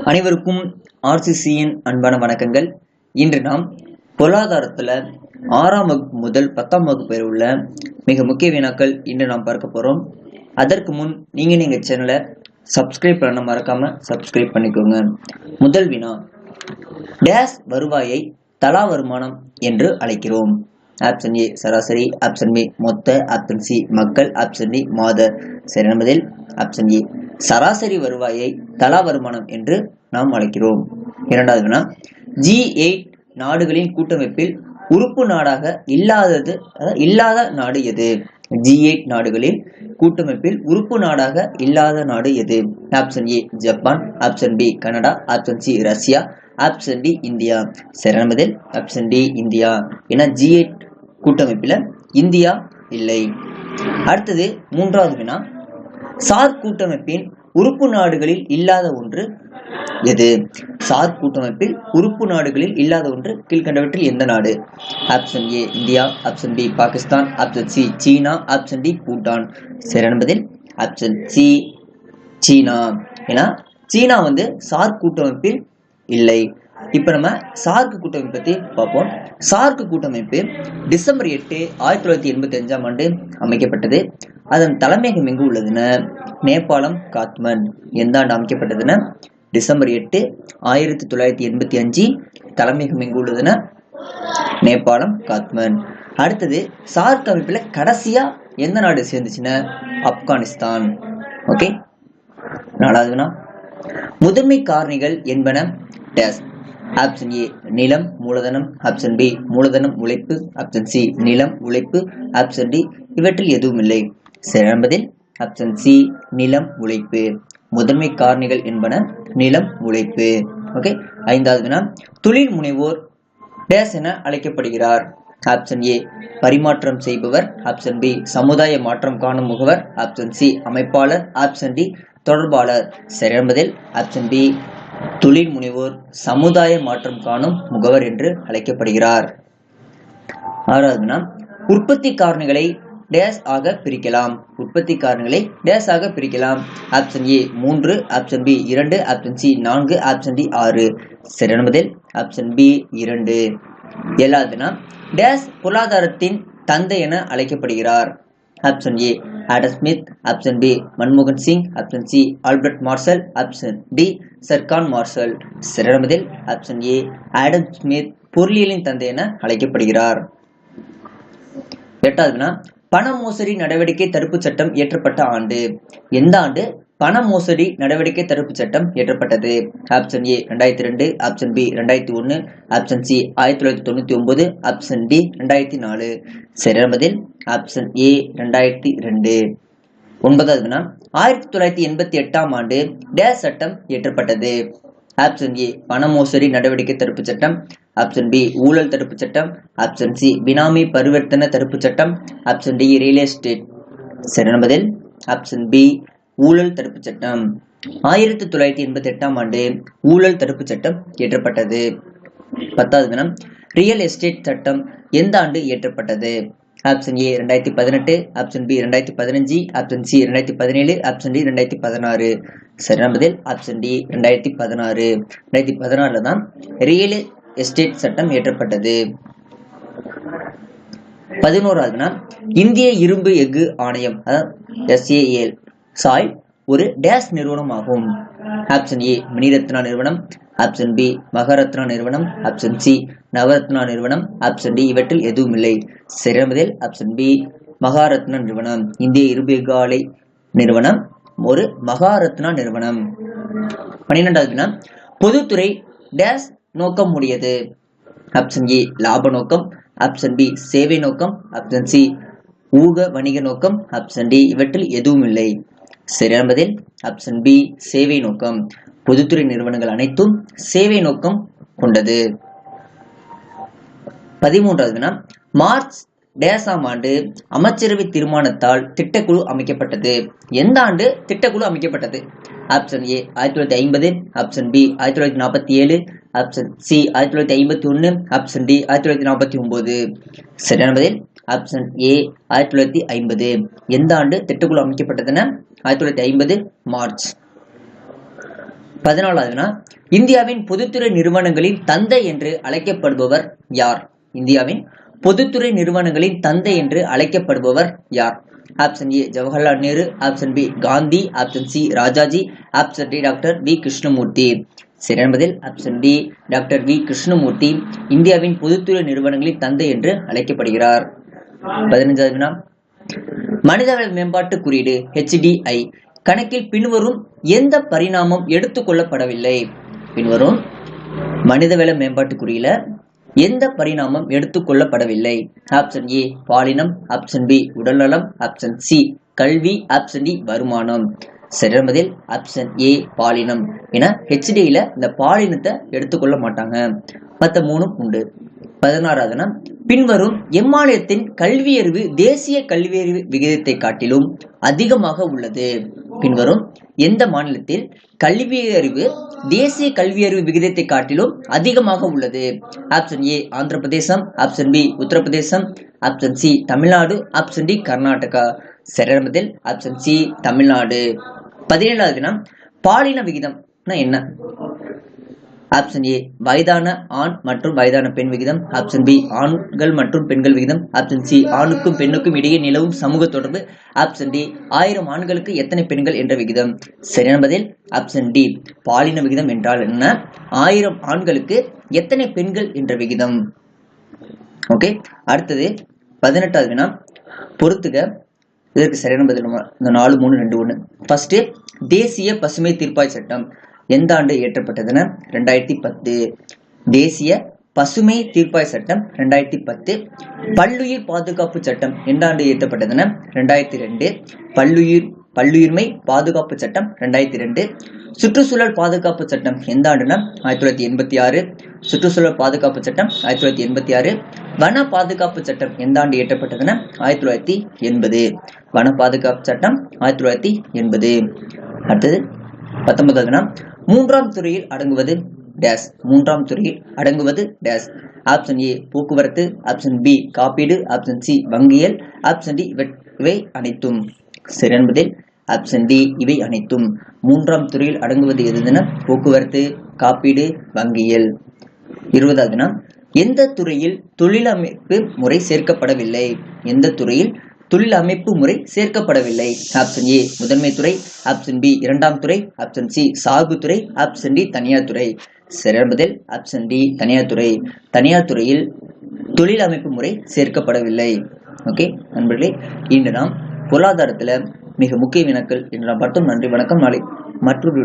அனைவருக்கும் ஆர்சிசியின் அன்பான வணக்கங்கள். இன்று நாம் பொருளாதாரத்துல 6ஆம் வகுப்பு முதல் 10ஆம் வகுப்பு வரை உள்ள மிக முக்கிய வினாக்கள் இன்று நாம் பார்க்க போறோம். அதற்கு முன் நீங்க சேனலை சப்ஸ்கிரைப் பண்ண மறக்காம சப்ஸ்கிரைப் பண்ணிக்கோங்க. முதல் வினா, டேஸ் வருவாயை தலா வருமானம் என்று அழைக்கிறோம்? ஆப்ஷன் ஏ சராசரி, ஆப்ஷன் பி மொத்த, ஆப்ஷன் சி மக்கள், ஆப்ஷன் டி மாத. சரியான பதில் ஆப்ஷன் ஏ சராசரி வருவாயை தலா வருமானம் என்று நாம் அழைக்கிறோம். இரண்டாவது வினா, G8 நாடுகளின் கூட்டமைப்பில் உறுப்பு நாடாக இல்லாத நாடு எது? G8 நாடுகளில் கூட்டமைப்பில் உறுப்பு நாடாக இல்லாத நாடு எது? Option A Japan, option B Canada, option C Russia, option D India. சரியான பதில் ஆப்ஷன் டி இந்தியா. ஏன்னா G8 கூட்டமைப்பில் இந்தியா இல்லை. அடுத்தது மூன்றாவது வினா, சார்க் கூட்டமைப்பின் உறுப்பு நாடுகளில் இல்லாத ஒன்று எது? சார்க் கூட்டமைப்பில் உறுப்பு நாடுகளில் இல்லாத ஒன்று கீழ்கண்டவற்றில் எந்த நாடு? Option A India, option B Pakistan, option C China, option D Bhutan. சரியான பதில் ஆப்ஷன் சி சீனா. ஏன்னா சீனா சார்க் கூட்டமைப்பில் இல்லை. இப்ப நம்ம சார்க் கூட்டமைப்பு பத்தி பார்ப்போம். சார்க் கூட்டமைப்பு டிசம்பர் 8, 1985ஆம் ஆண்டு அமைக்கப்பட்டது. அதன் தலைமையகம் எங்கு உள்ளதுன்னா நேபாளம், காத்மண்ட். எந்த ஆண்டு அமைக்கப்பட்டதுன்னா டிசம்பர் 8, 1985. தலைமையகம் எங்கு உள்ளதுன்னா நேபாளம், காத்மண்ட். அடுத்தது சார்க் அமைப்புல கடைசியா எந்த நாடு சேர்ந்துச்சுன்னா ஆப்கானிஸ்தான். ஓகே. நாலாவதுனா, முதன்மை காரணிகள் என்பன டேஸ்? ஆப்ஷன் ஏ நிலம், மூலதனம், ஆப்ஷன் பி மூலதனம், உழைப்பு, ஆப்ஷன் சி நிலம், உழைப்பு, ஆப்ஷன் டி இவற்றில் எதுவும் இல்லை. சரியான பதில் ஆப்ஷன் சி நிலம், உழைப்பு. முதன்மை காரணிகள் என்பன நிலம், உழைப்பு. ஓகே. ஐந்தாவது வினா, தொழில் முனைவோர் டேஸ் என அழைக்கப்படுகிறார்? ஆப்ஷன் ஏ பரிமாற்றம் செய்பவர், ஆப்ஷன் பி சமுதாய மாற்றம் காணும் முகவர், ஆப்ஷன் சி அமைப்பாளர், ஆப்ஷன் டி தொடர்பாளர். சரியான பதில் ஆப்ஷன் பி தொழில் முனைவோர் சமுதாய மாற்றம் காணும் முகவர் என்று அழைக்கப்படுகிறார். ஆறாவது, உற்பத்தி காரணிகளை டேஸ் ஆக பிரிக்கலாம்? உற்பத்தி காரணிகளை டேஸ் ஆக பிரிக்கலாம்? Option A 3, option B 2, option C 4, option D 6. சரியான பதில் ஆப்ஷன் பி 2. ஏழாவது, டேஸ் பொருளாதாரத்தின் தந்தை என அழைக்கப்படுகிறார்? Option A Adam Smith, option B மன்மோகன் Singh, option C Albert Marshall, option D சர்கான் மார்ஷல். சரியான பதில் ஆப்ஷன் ஏ ஆடம் ஸ்மித் பொருளியலின் தந்தை என அழைக்கப்படுகிறார். எட்டாவதுனா, பண மோசடி நடவடிக்கை தடுப்பு சட்டம் இயற்றப்பட்ட ஆண்டு? எந்த ஆண்டு பண மோசடி நடவடிக்கை தடுப்பு சட்டம் இயற்றப்பட்டது? Option A 2002, option B 2001, option C 1999, option D 2004. சரியான பதில் ஆப்ஷன் ஏ 2002. ஒன்பதாவது, 1988ஆம் ஆண்டு டேஸ் சட்டம் இயற்றப்பட்டது? ஆப்ஷன் ஏ பண மோசடி நடவடிக்கை தடுப்பு சட்டம், ஆப்ஷன் பி ஊழல் தடுப்பு சட்டம், ஆப்ஷன் சி பினாமி பரிவர்த்தனை தடுப்பு சட்டம், ஆப்ஷன் டி ரியல் எஸ்டேட். சரியான பதில் ஆப்ஷன் பி ஊழல் தடுப்பு சட்டம். 1988ஆம் ஆண்டு ஊழல் தடுப்பு சட்டம் இயற்றப்பட்டது. பத்தாவது, ரியல் எஸ்டேட் சட்டம் எந்த ஆண்டு இயற்றப்பட்டது? Option A 2018, option B 2015, option C 2017, option D 2016. சரியான பதில் ஆப்ஷன் டி 2016. 2016 தான் ரியல் எஸ்டேட் சட்டம் இயற்றப்பட்டது. 11வது, இந்திய இரும்பு எஃகு ஆணையம் SAL சாய் ஒரு டேஸ் நிறுவனம் ஆகும்? ஆப்ஷன் ஏ மணிரத்னா நிறுவனம், ஆப்ஷன் பி மகாரத்னா நிறுவனம், ஆப்ஷன் சி நவரத்னா நிறுவனம், ஆப்ஷன் டி இவற்றில் எதுவும் இல்லை. சரியான பதில் ஆப்ஷன் பி மகாரத்னா நிறுவனம். இந்திய இரும்பு எஃகு ஆலை நிறுவனம் ஒரு மகாரத்னா நிறுவனம். 12வது, பொதுத்துறை டேஸ் நோக்கம் உடையது? ஆப்ஷன் ஏ லாப நோக்கம், ஆப்ஷன் பி சேவை நோக்கம், ஆப்ஷன் சி ஊக வணிக நோக்கம், ஆப்ஷன் டி இவற்றில் எதுவும் இல்லை. சரியான பதில் ஆப்ஷன் பி சேவை நோக்கம். பொதுத்துறை நிறுவனங்கள் அனைத்தும் சேவை நோக்கம் கொண்டது. 13வது, மார்ச் டேஸாம் ஆண்டு அமைச்சரவை தீர்மானத்தால் திட்டக்குழு அமைக்கப்பட்டது? எந்த ஆண்டு திட்டக்குழு அமைக்கப்பட்டது? Option A 1950, option B 1947, option C 1951, option D 1949. சரியான பதில் ஆப்ஷன் ஏ 1950. எந்த ஆண்டு திட்டக்குழு அமைக்கப்பட்டதுன்னா 1950 மார்ச். 14வது இந்தியாவின் பொதுத்துறை நிறுவனங்களின் தந்தை என்று அழைக்கப்படுபவர் யார்? இந்தியாவின் பொதுத்துறை நிறுவனங்களின் தந்தை என்று அழைக்கப்படுபவர் யார்? Option A Jawaharlal Nehru, option B Gandhi, option C Rajaji, option D doctor V Krishnamurthy. சரியான பதில் option D doctor V Krishnamurthy இந்தியாவின் பொதுத்துறை நிறுவனங்களின் தந்தை என்று அழைக்கப்படுகிறார். 15வது மனிதவள மேம்பாட்டு குறியீடு HDI கணக்கில் பின்வரும் எந்த பரிணாமம் எடுத்துக் கொள்ளப்படவில்லை? பின்வரும் மனிதவள மேம்பாட்டு குறியீடுல எந்த பரிணாமம் எடுத்துக் கொள்ளப்படவில்லை? ஆப்ஷன் ஏ பாலினம், ஆப்ஷன் பி உடல்நலம், ஆப்ஷன் சி கல்வி, ஆப்ஷன் டி வருமானம். சரியான பதில் ஆப்ஷன் ஏ பாலினம். ஏன்னா HDIல இந்த பாலினத்தை எடுத்துக்கொள்ள மாட்டாங்க, மற்ற மூணும் உண்டு. 16வது பின்வரும் எம்மாநிலத்தின் கல்வியறிவு தேசிய கல்வியறிவு விகிதத்தை காட்டிலும் அதிகமாக உள்ளது? பின்வரும் எந்த மாநிலத்தில் கல்வியறிவு தேசிய கல்வியறிவு விகிதத்தை காட்டிலும் அதிகமாக உள்ளது? Option A Andhra Pradesh, option B Uttar Pradesh, option C Tamil Nadu, option D Karnataka. சரியான பதில் ஆப்ஷன் சி தமிழ்நாடு. 17வது பாலின விகிதம்னா என்ன? ஆப்ஷன் ஏ வயதான ஆண் மற்றும் வயதான பெண் விகிதம், ஆப்ஷன் பி ஆண்கள் மற்றும் பெண்கள் விகிதம், ஆப்ஷன் சி ஆணுக்கும் பெண்ணுக்கும் இடையே நிலவும் சமூக தொடர்பு, ஆப்ஷன் டி 1000 ஆண்களுக்கு எத்தனை பெண்கள் என்ற விகிதம். சரியான பதில் ஆப்ஷன் டி பாலின விகிதம் என்றால் என்ன? 1000 ஆண்களுக்கு எத்தனை பெண்கள் என்ற விகிதம். ஓகே, அடுத்தது 18வது பொறுத்துக. இதற்கு சரியான பதில் 4 3 2 1. ஃபர்ஸ்ட் தேசிய பசுமை தீர்ப்பாய சட்டம் எந்த ஆண்டு இயற்றப்பட்டதுன்னா 2010. தேசிய பசுமை தீர்ப்பாய சட்டம் 2010. பல்லுயிர் பாதுகாப்பு சட்டம் எந்த ஆண்டு இயற்றப்பட்டதுன்னா 2002. பல்லுயிர்மை பாதுகாப்பு சட்டம் 2002. சுற்றுச்சூழல் பாதுகாப்பு சட்டம் எந்த ஆண்டுனா 1986. சுற்றுச்சூழல் பாதுகாப்பு சட்டம் 1986. வன பாதுகாப்பு சட்டம் எந்த ஆண்டு இயற்றப்பட்டதுன்னா 1980. வன பாதுகாப்பு சட்டம் 1980. அடுத்தது 19வது மூன்றாம் துறையில் அடங்குவது டேஸ். மூன்றாம் துறையில் அடங்குவது டேஸ். ஆப்ஷன் ஏ போக்குவரத்து, ஆப்ஷன் பி காப்பீடு, ஆப்ஷன் சி வங்கியல், ஆப்ஷன் டி இவை அனைத்தும். சரியான பதில் ஆப்ஷன் டி இவை அனைத்தும். மூன்றாம் துறையில் அடங்குவது எதுனா போக்குவரத்து, காப்பீடு, வங்கியல். 20வது எந்த துறையில் தொழிலமைப்பு முறை சேர்க்கப்படவில்லை? எந்த துறையில் தொழில் அமைப்பு முறை சேர்க்கப்படவில்லை? ஆப்ஷன் ஏ முதன்மை துறை, ஆப்ஷன் பி இரண்டாம் துறை, ஆப்ஷன் சி சார்பு துறை, ஆப்ஷன் டி தனியார் துறை. சரியான பதில் ஆப்ஷன் டி தனியார் துறை. தனியார் துறையில் தொழில் அமைப்பு முறை சேர்க்கப்படவில்லை. ஓகே நண்பர்களே, இன்று நாம் பொருளாதாரத்துல மிக முக்கிய வினாக்கள் என்று நாம் பார்த்தோம். நன்றி, வணக்கம். நாளை மற்றொரு